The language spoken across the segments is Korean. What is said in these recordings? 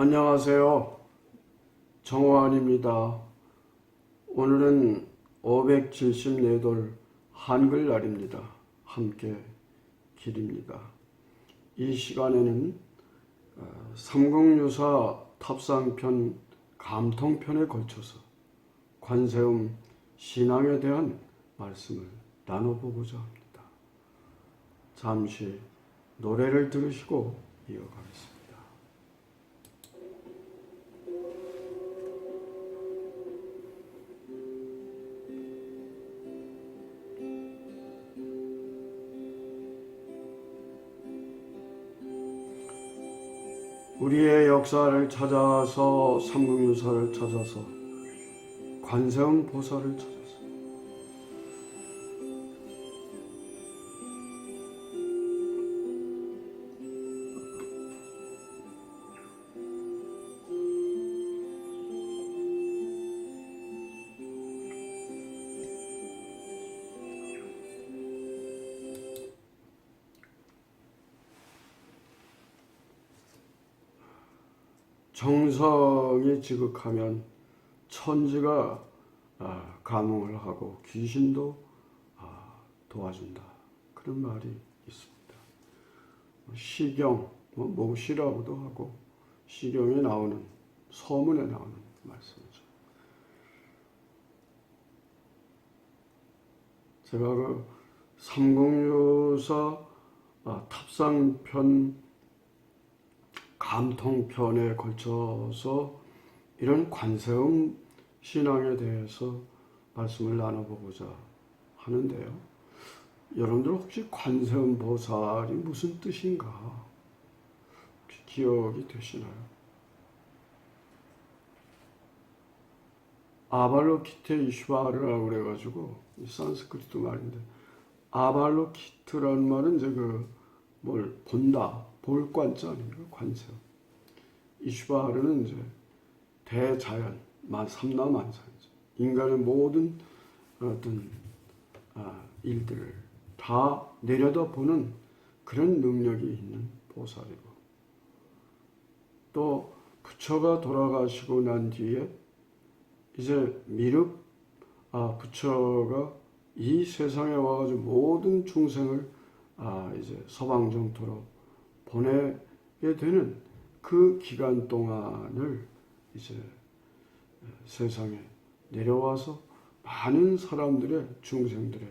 안녕하세요. 정호환입니다. 오늘은 574돌 한글날입니다. 함께 기립니다. 이 시간에는 삼국유사 탑상편 감통편에 걸쳐서 관세음 신앙에 대한 말씀을 나눠보고자 합니다. 잠시 노래를 들으시고 이어가겠습니다. 우리의 역사를 찾아서 삼국유사를 찾아서 관세음 보살을 찾아서 정성이 지극하면 천지가 감흥을 하고 귀신도 도와준다. 그런 말이 있습니다. 시경, 모시라고도 하고 시경에 나오는 서문에 나오는 말씀이죠. 제가 그 삼국유사 탑상편 감통편에 걸쳐서 이런 관세음 신앙에 대해서 말씀을 나눠보고자 하는데요. 여러분들 혹시 관세음 보살이 무슨 뜻인가 혹시 기억이 되시나요? 아발로키테이슈바르라고 그래가지고 산스크리트 말인데, 아발로키트라는 말은 이제 뭘 본다, 볼 관자 아닙니까? 관세음. 이슈바르는 이제 대자연, 삼라만상이죠. 인간의 모든 어떤 일들을 다 내려다보는 그런 능력이 있는 보살이고, 또 부처가 돌아가시고 난 뒤에 이제 부처가 이 세상에 와가지고 모든 중생을 이제 서방정토로 보내게 되는 그 기간 동안을 이제 세상에 내려와서 많은 사람들의, 중생들의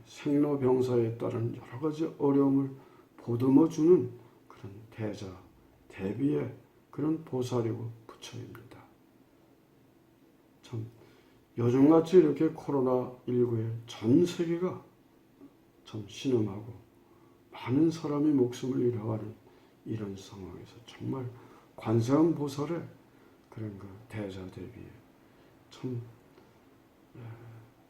생로병사에 따른 여러 가지 어려움을 보듬어주는 그런 대자, 대비의 그런 보살이고 부처입니다. 참 요즘같이 이렇게 코로나19에 전 세계가 참 신음하고 많은 사람이 목숨을 잃어가는 이런 상황에서 정말 관세음 보살의 그런 대자 대비에 참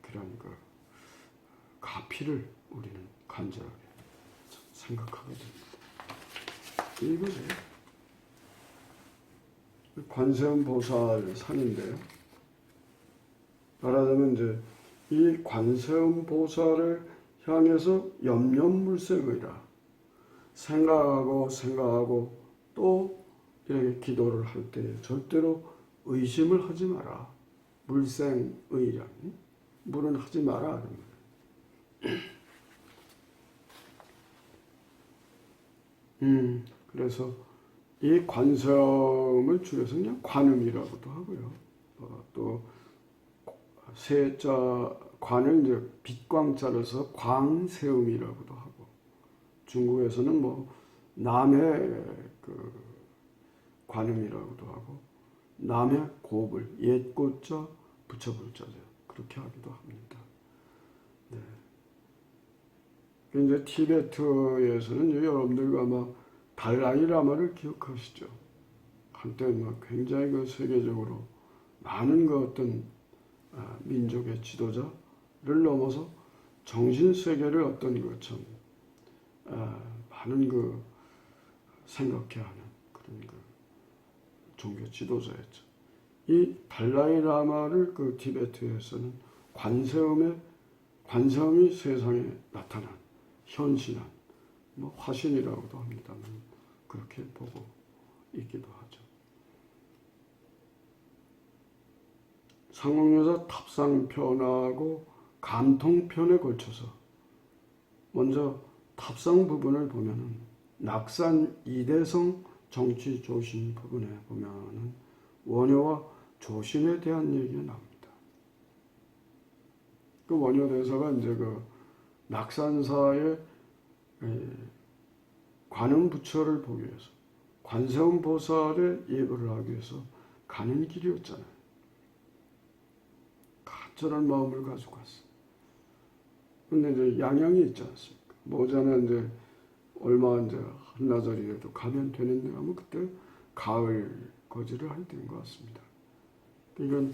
그런 가피를 우리는 간절하게 생각하게 됩니다. 이거죠. 관세음 보살 상인데요. 말하자면 이제 이 관세음 보살을 향해서 염려물색의라, 생각하고 또 이렇게 기도를 할 때 절대로 의심을 하지 마라. 물생의란, 물은 하지 마라. 그래서 이 관세음을 줄여서 그냥 관음이라고도 하고요. 또 세자 관을 이제 빛광자를 써 광세음이라고도 하고, 중국에서는 남의 관음이라고도 하고, 남의 고불, 옛고자 붙여불자죠. 그렇게 하기도 합니다. 네. 이제 티베트에서는 여러분들 아마 달라이 라마를 기억하시죠? 한때 굉장히 세계적으로 많은 어떤 민족의 지도자를 넘어서 정신 세계를 어떤 것처럼 많은 생각해 하는 그런 종교 지도자였죠. 이 달라이 라마를 티베트에서는 관세음이 세상에 나타난 현신한 화신이라고도 합니다만 그렇게 보고 있기도 하죠. 상록여사 탑상편하고 감통편에 걸쳐서 먼저 탑상 부분을 보면은 낙산 이대성 정치 조신 부분에 보면은 원효와 조신에 대한 얘기가 나옵니다. 그 원효 대사가 이제 그 낙산사의 관음 부처를 보기 위해서 관세음 보살의 예불을 하기 위해서 가는 길이었잖아요. 간절한 마음을 가지고 갔어. 근데 이제 양양이 있지 않습니까? 모자는 이제 얼마 이제 한나절이라도 가면 되는데 하면 그때 가을 거지를 할 때인 것 같습니다. 이건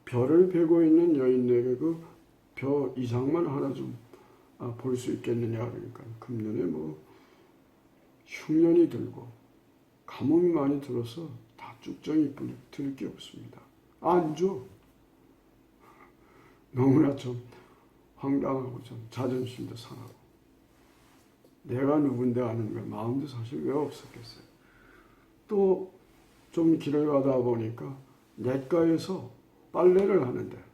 별을 베고 있는 여인에게 그 벼 이상만 하나 좀 볼 수 있겠느냐 그러니까 금년에 뭐 흉년이 들고 가뭄이 많이 들어서 다 쭉정이 들을 게 없습니다. 안 줘. 너무나 좀 황당하고 좀 자존심도 상하고 내가 누군데 하는 거 마음도 사실 왜 없었겠어요. 또 좀 길을 가다 보니까 냇가에서 빨래를 하는데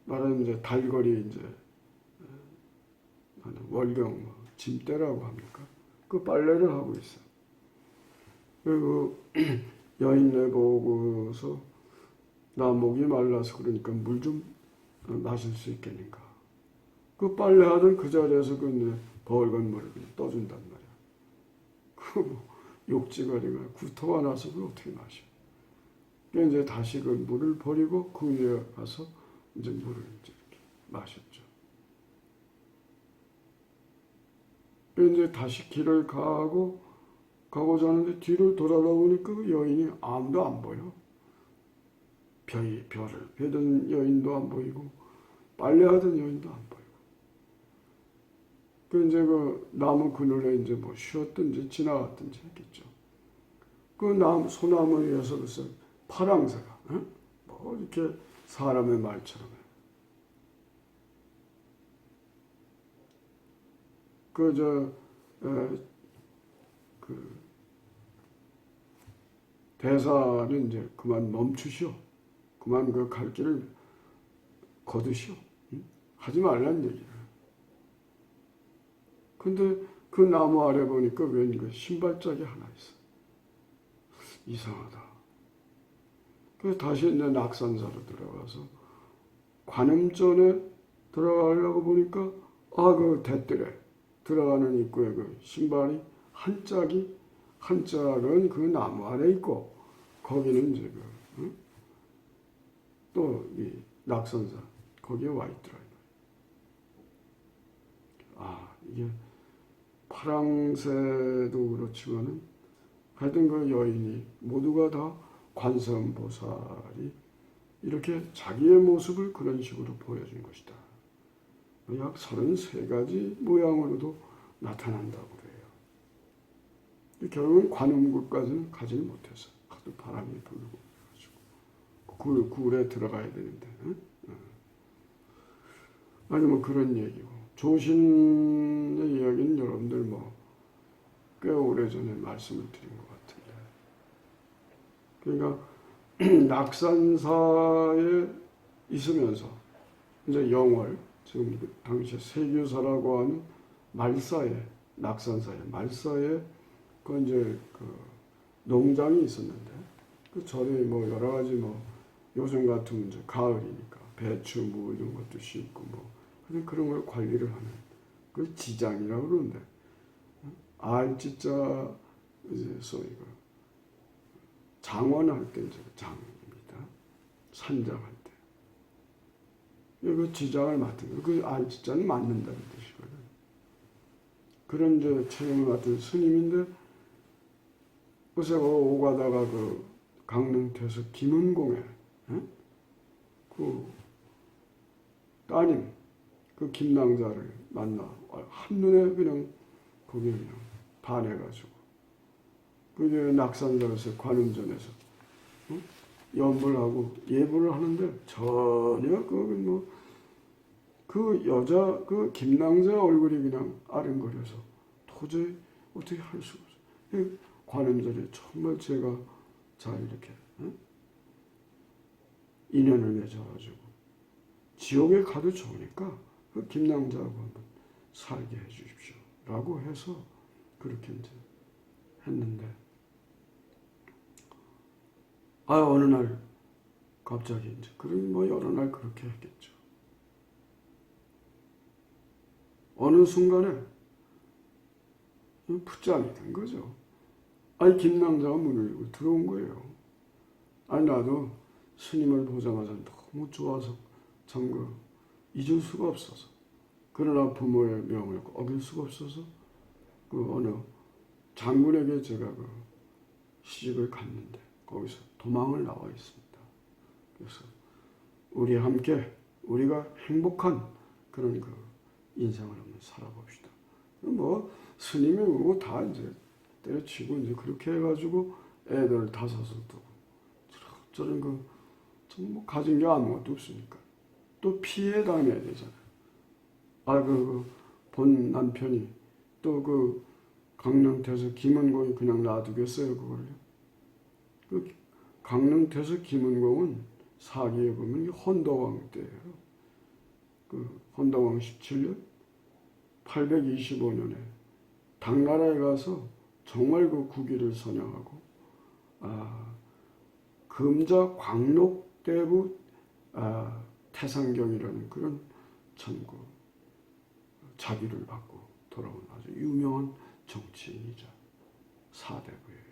나름 이제 달거리 이제 월경 짐대라고 합니까? 그 빨래를 하고 있어요. 그리고 여인네 보고서 나 목이 말라서 그러니까 물 좀 마실 수 있겠는가? 그 빨래하던 그 자리에서 그 벌건 물을 그냥 떠준단 말이야. 그 욕지거리가 구토가 나서 그걸 어떻게 마셔? 이제 다시 그 물을 버리고 그 위에 가서 이제 물을 이제 이렇게 마셨죠. 이제 다시 길을 가고자 하는데 뒤를 돌아보니까 그 여인이 아무도 안 보여. 별을 베던 여인도 안 보이고 빨래하던 여인도 안 보이고. 그 이제 그 나무 그늘에 이제 뭐 쉬었든지 지나갔든지 했겠죠. 그 소나무 위에서 글쎄 파랑새가 뭐 이렇게 사람의 말처럼 해. 그 대사는 이제 그만 멈추시오. 그만 그 갈 길을 거두시오. 하지 말란 얘기를. 근데 그 나무 아래 보니까 웬 그 신발짝이 하나 있어. 이상하다. 그래서 다시 이제 낙산사로 들어가서 관음전에 들어가려고 보니까 그 대뜰에 들어가는 입구에 그 신발이 한 짝은 그 나무 아래 있고 거기는 이제 또 이 낙산사 거기에 와 있더라고요. 이게 파랑새도 그렇지만은 하여튼 그 여인이 모두가 다 관세음보살이 이렇게 자기의 모습을 그런 식으로 보여준 것이다. 약 33가지 모양으로도 나타난다고 그래요. 결국은 관음굴까지는 가지 못해서 하도 바람이 불고 그래가지고 굴에 들어가야 되는데 아니 뭐 그런 얘기고 조신의 이야기는 여러분들 꽤 오래전에 말씀을 드린 것 같은데 그러니까 낙산사에 있으면서 이제 영월 지금 당시에 세규사라고 하는 낙산사에 말사에 그 이제 그 농장이 있었는데 그 절에 뭐 여러 가지 요즘 같으면 이제 가을이니까 배추 이런 것도 심고 그런 걸 관리를 하는 그 지장이라고 그러는데 알지자 이제 소위 장원할 때 이제 장입니다. 산장할 때. 그 지장을 맡은 그 알지자는 맡는다는 뜻이거든. 그런 이제 책임을 맡은 스님인데 그새 오가다가 그 강릉태서 김은공에 그 따님 그 김낭자를 만나 한눈에 그냥 거기에 그냥 반해가지고 그게 낙산사에서 관음전에서 연불하고 예불을 하는데 전혀 그 여자 그 김낭자 얼굴이 그냥 아른거려서 도저히 어떻게 할 수가 없어요. 관음전에 정말 제가 잘 이렇게 인연을 맺어가지고 지옥에 가도 좋으니까 그 김낭자하고 한번 살게 해주십시오 라고 해서 그렇게 이제 했는데, 어느 날 갑자기 이제 그런 뭐 여러 날 그렇게 했겠죠. 어느 순간에 풋잠이 된 거죠. 김낭자가 문을 열고 들어온 거예요. 나도 스님을 보자마자 너무 좋아서 참 잊을 수가 없어서, 그러나 부모의 명을 어길 수가 없어서 어느 장군에게 제가 시집을 갔는데 거기서 도망을 나와 있습니다. 그래서 우리가 행복한 그런 인생을 한번 살아봅시다. 뭐 스님이 오고 다 이제 때려치고 이제 그렇게 해가지고 애들 다섯을 두고 저런 뭐 가진 게 아무것도 없으니까 또 피해 당해야 되잖아요. 본 남편이 또 강릉태서 김은공이 그냥 놔두겠어요, 그걸요? 강릉태서 김은공은 사기에 보면 헌덕왕 때예요. 헌덕왕 17년 825년에 당나라에 가서 정말 국위를 선양하고 금자 광록대부 태상경이라는 그런 참 자기를 받고 돌아온 아주 유명한 정치인이자 사대부예요.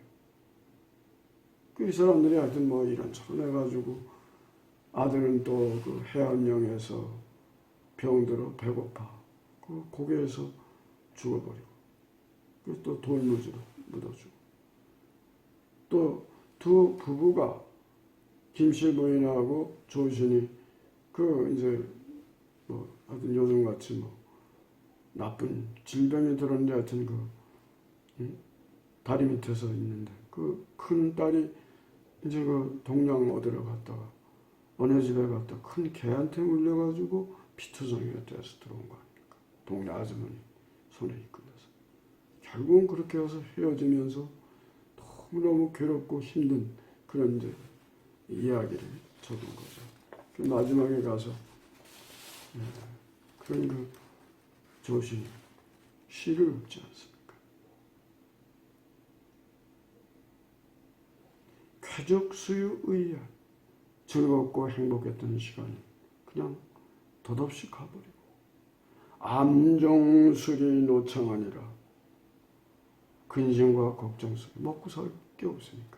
이 사람들이 하여튼 뭐 이런저런 해가지고 아들은 또 해안령에서 병들어 배고파 고개에서 죽어버리고 또 돌무지로 묻어주고 또 두 부부가 김실부인하고 조신이 이제 뭐 하여튼 요즘같이 뭐 나쁜 질병이 들었는데 하여튼 다리 밑에서 있는데 큰 딸이 이제 동양 어디로 갔다가 어느 집에 갔다 큰 개한테 물려가지고 피투성이가 돼서 들어온 거 아닙니까? 동네 아주머니 손에 이끌려서 결국은 그렇게 해서 헤어지면서 너무너무 괴롭고 힘든 그런 이제 이야기를 적은 거죠. 마지막에 가서 그런 조신이 시를 읊지 않습니까? 쾌적수유의야 즐겁고 행복했던 시간이 그냥 덧없이 가버리고 암정술이 노창하니라 근심과 걱정 속에 먹고 살 게 없으니까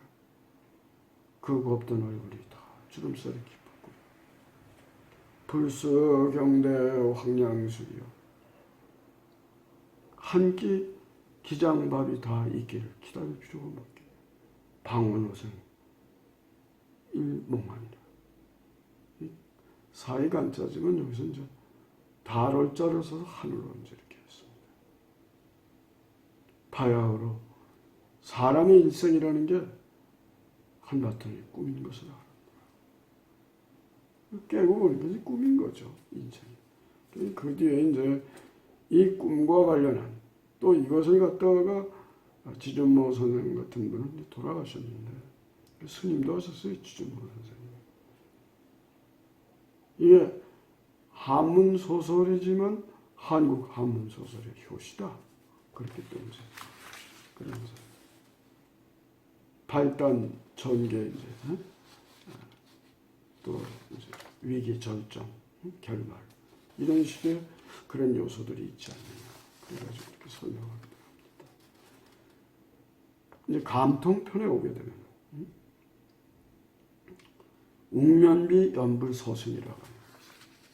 곱던 얼굴이 다 주름살이 깊었고 불서경대 황량술이여 한 끼 기장밥이 다 있기를 기다릴 필요가 없게 방언호생 일몽환이라 사이가 안 짜지만 여기서 이제 달을 자르서 하늘로 이제 이렇게 했습니다. 바야흐로 사람의 일생이라는 게 한바탕의 꿈인 것을 알아. 깨고 보니까 이제 꿈인 거죠, 인생이. 그 뒤에 이제 이 꿈과 관련한 또 이것을 갖다가 지존모 선생님 같은 분은 돌아가셨는데 스님도 하셨어요, 지존모 선생님. 이게 한문 소설이지만 한국 한문 소설의 효시다. 그렇기 때문에 그러면서 발단 전개 이제 또 이제 위기 절정 결말 이런 식의 그런 요소들이 있지 않느냐 그래가지고 이렇게 설명하기도 합니다. 이제 감통편에 오게 되면 웅면비 연불서승이라고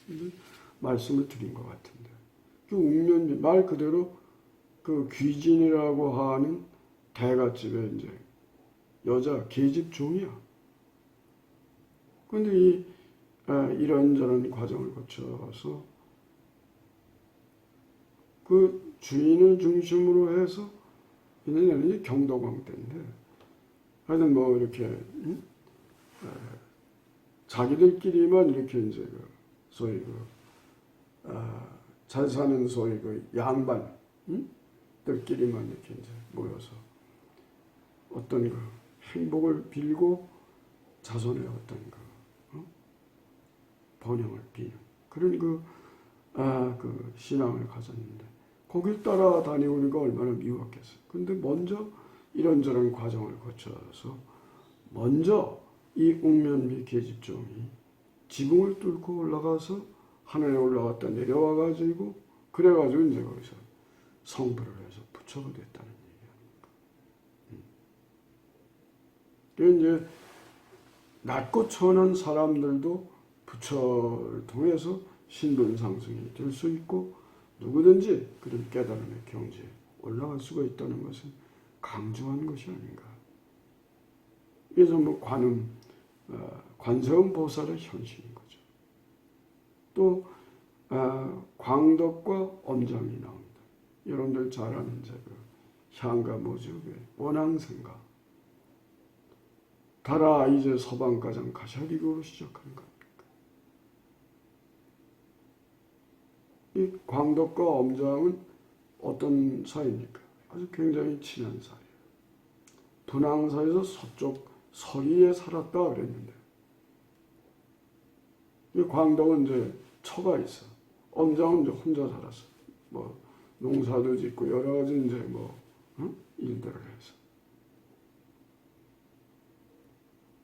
하는 말씀을 드린 것 같은데 웅면비 말 그대로 귀진이라고 하는 대갓집에 이제 여자 계집 종이야. 근데 이런저런 과정을 거쳐서 주인을 중심으로 해서 얘는 경도광 때인데 하여튼 뭐 이렇게 자기들끼리만 이렇게 이제 소위 잘 사는 소위 양반들끼리만 이렇게 이제 모여서 어떤 행복을 빌고 자손의 어떤 번영을 비는 그런 그 신앙을 가졌는데 거길 따라다니니까 얼마나 미웠겠어요. 근데 먼저 이런저런 과정을 거쳐서 먼저 이 옥면미 계집종이 지붕을 뚫고 올라가서 하늘에 올라갔다 내려와가지고 그래가지고 이제 거기서 성불을 해서 부처가 됐다는 얘기야. 이제 낮고 천한 사람들도 부처를 통해서 신분 상승이 될 수 있고 누구든지 그런 깨달음의 경지에 올라갈 수가 있다는 것을 강조한 것이 아닌가. 이게 전부 관세음 보살의 현실인 거죠. 또 광덕과 엄장이 나옵니다. 여러분들 잘 아는 그 향가 모지의 원앙생가 달아 이제 서방가장 가샤리고로 시작하는 겁니까? 이 광덕과 엄장은 어떤 사이입니까? 아주 굉장히 친한 사이예요. 분황사에서 서쪽 서리에 살았다 그랬는데 이 광덕은 이제 처가 있어. 엄장은 이제 혼자 살았어. 뭐 농사도 짓고 여러 가지 이제 일들을 해서.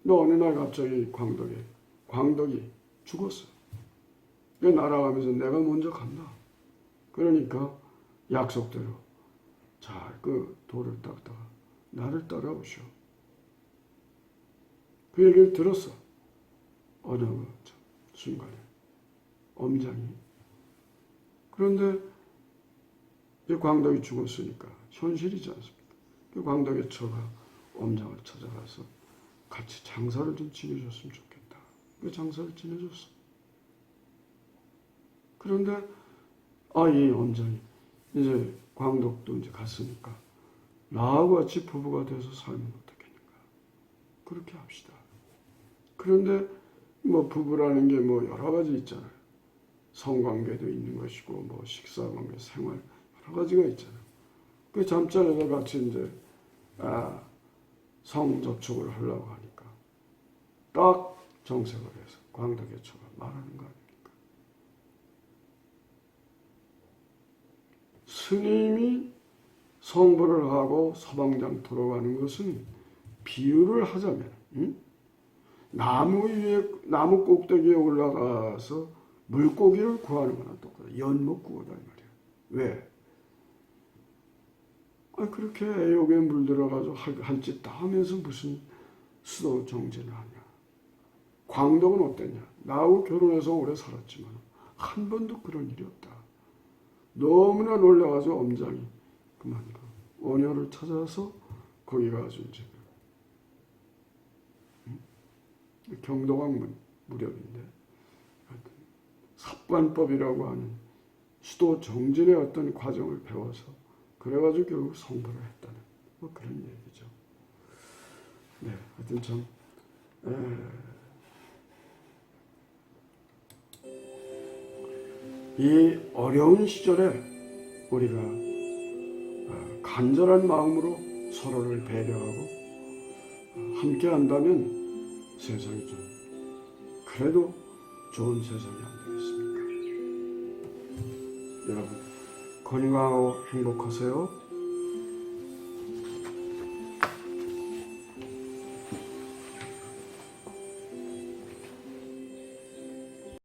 근데 어느 날 갑자기 광덕이 죽었어. 날아가면서 내가 먼저 간다. 그러니까 약속대로 잘 그 돌을 닦다가 나를 따라오시오. 그 얘기를 들었어. 어느 순간에 엄장이. 그런데 이 광덕이 죽었으니까 현실이지 않습니까? 그 광덕의 처가 엄장을 찾아가서 같이 장사를 좀 지내줬으면 좋겠다. 그 장사를 지내줬어. 그런데 이 엄장이 이제 광덕도 이제 갔으니까 나하고 같이 부부가 돼서 살면 어떻겠는가. 그렇게 합시다. 그런데 부부라는 게 여러 가지 있잖아요. 성관계도 있는 것이고 식사관계, 생활 여러 가지가 있잖아요. 그 잠자리에서 같이 이제 성접촉을 하려고 하니까 딱 정색을 해서 광덕의 처가 말하는 거 아닙니까? 스님이 성불을 하고 서방장토로 가는 것은 비유를 하자면 나무 꼭대기에 올라가서 물고기를 구하는 거나 똑같아. 연못 구하다 이 말이야. 왜? 그렇게 애욕에 물들어가지고 할 짓 다 하면서 무슨 수도 정진을 하냐. 광덕은 어땠냐. 나하고 결혼해서 오래 살았지만 한 번도 그런 일이 없다. 너무나 놀라가지고 엄장이 그만 원효를 찾아서 거기 가서 이제 경도강 무렵인데 삽관법이라고 하는 수도 정진의 어떤 과정을 배워서 그래가지고 결국 성불을 했다는 그런 얘기죠. 네, 하여튼 참 이 어려운 시절에 우리가 간절한 마음으로 서로를 배려하고 함께 한다면 세상이 좀 그래도 좋은 세상이 안 되겠습니까? 여러분 건강하고 행복하세요.